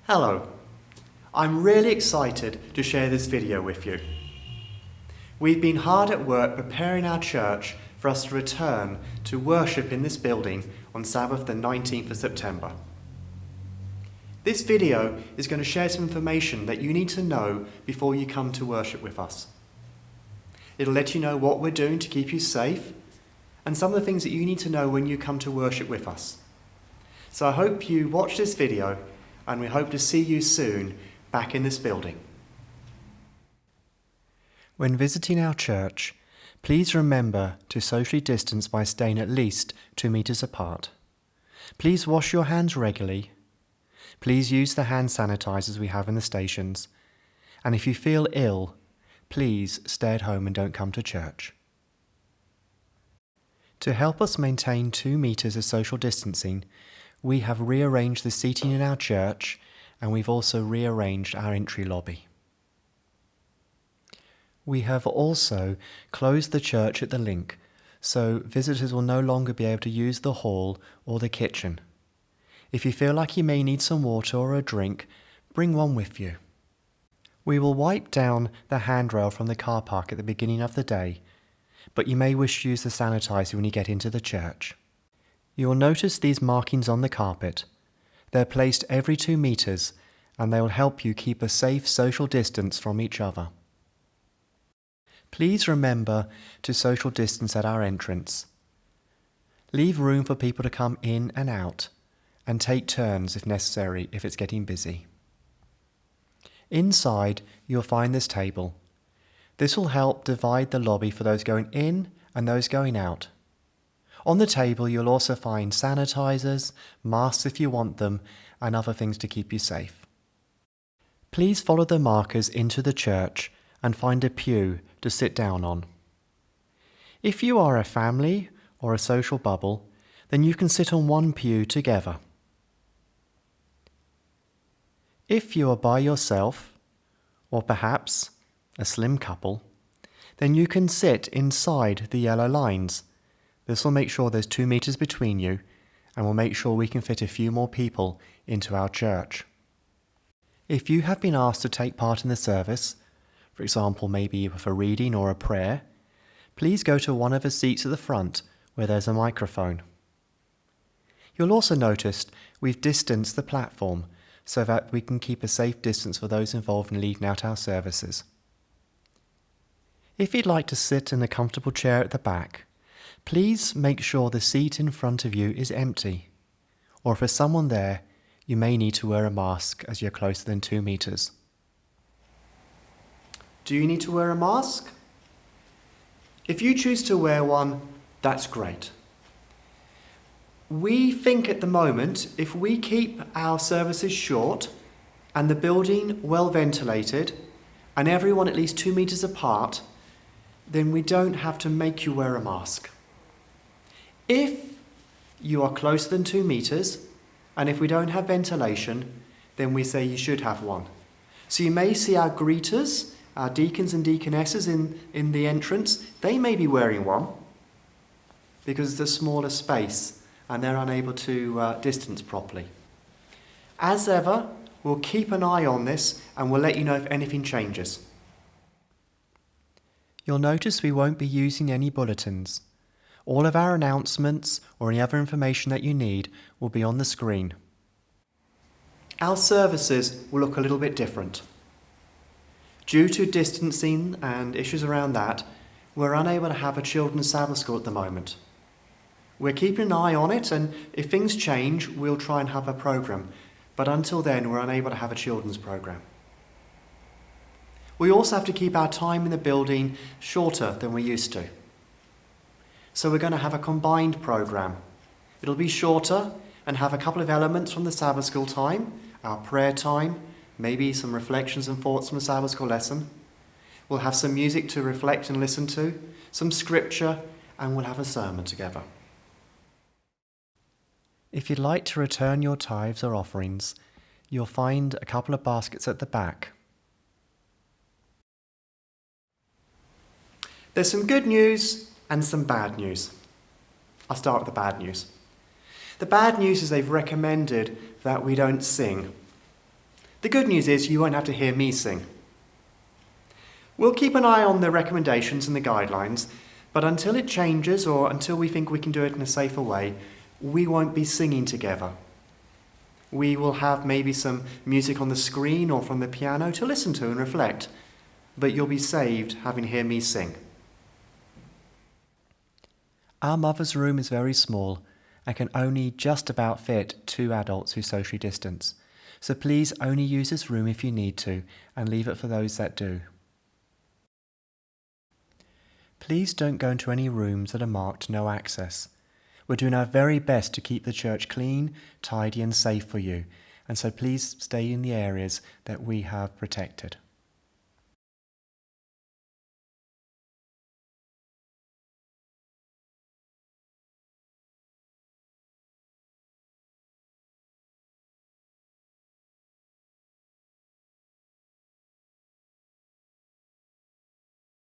Hello, I'm really excited to share this video with you. We've been hard at work preparing our church for us to return to worship in this building on Sabbath the 19th of September. This video is going to share some information that you need to know before you come to worship with us. It'll let you know what we're doing to keep you safe and some of the things that you need to know when you come to worship with us. So I hope you watch this video and we hope to see you soon back in this building. When visiting our church, please remember to socially distance by staying at least 2 meters apart. Please wash your hands regularly. Please use the hand sanitizers we have in the stations. And if you feel ill, please stay at home and don't come to church. To help us maintain 2 meters of social distancing, we have rearranged the seating in our church and we've also rearranged our entry lobby. We have also closed the church at the link, so visitors will no longer be able to use the hall or the kitchen. If you feel like you may need some water or a drink, bring one with you. We will wipe down the handrail from the car park at the beginning of the day, but you may wish to use the sanitizer when you get into the church. You will notice these markings on the carpet. They're placed every 2 meters and they will help you keep a safe social distance from each other. Please remember to social distance at our entrance. Leave room for people to come in and out and take turns if necessary if it's getting busy. Inside you'll find this table. This will help divide the lobby for those going in and those going out. On the table you'll also find sanitizers, masks if you want them, and other things to keep you safe. Please follow the markers into the church and find a pew to sit down on. If you are a family or a social bubble, then you can sit on one pew together. If you are by yourself, or perhaps a slim couple, then you can sit inside the yellow lines. This will make sure there's 2 meters between you and will make sure we can fit a few more people into our church. If you have been asked to take part in the service, for example maybe with a reading or a prayer, please go to one of the seats at the front where there's a microphone. You'll also notice we've distanced the platform so that we can keep a safe distance for those involved in leading out our services. If you'd like to sit in a comfortable chair at the back, please make sure the seat in front of you is empty, or if there's someone there, you may need to wear a mask as you're closer than 2 meters. Do you need to wear a mask? If you choose to wear one, that's great. We think at the moment, if we keep our services short and the building well ventilated and everyone at least 2 meters apart, then we don't have to make you wear a mask. If you are closer than 2 meters, and if we don't have ventilation, then we say you should have one. So you may see our greeters, our deacons and deaconesses in the entrance, they may be wearing one because it's a smaller space and they're unable to distance properly. As ever, we'll keep an eye on this and we'll let you know if anything changes. You'll notice we won't be using any bulletins. All of our announcements or any other information that you need will be on the screen. Our services will look a little bit different. Due to distancing and issues around that, we're unable to have a children's Sabbath school at the moment. We're keeping an eye on it, and if things change, we'll try and have a program. But until then, we're unable to have a children's program. We also have to keep our time in the building shorter than we used to. So we're going to have a combined program. It'll be shorter and have a couple of elements from the Sabbath school time, our prayer time, maybe some reflections and thoughts from the Sabbath school lesson. We'll have some music to reflect and listen to, some scripture, and we'll have a sermon together. If you'd like to return your tithes or offerings, you'll find a couple of baskets at the back. There's some good news and some bad news. I'll start with the bad news. The bad news is they've recommended that we don't sing. The good news is you won't have to hear me sing. We'll keep an eye on the recommendations and the guidelines, but until it changes or until we think we can do it in a safer way, we won't be singing together. We will have maybe some music on the screen or from the piano to listen to and reflect, but you'll be saved having to hear me sing. Our mother's room is very small and can only just about fit 2 adults who socially distance, so please only use this room if you need to and leave it for those that do. Please don't go into any rooms that are marked no access. We're doing our very best to keep the church clean, tidy and safe for you, and so please stay in the areas that we have protected.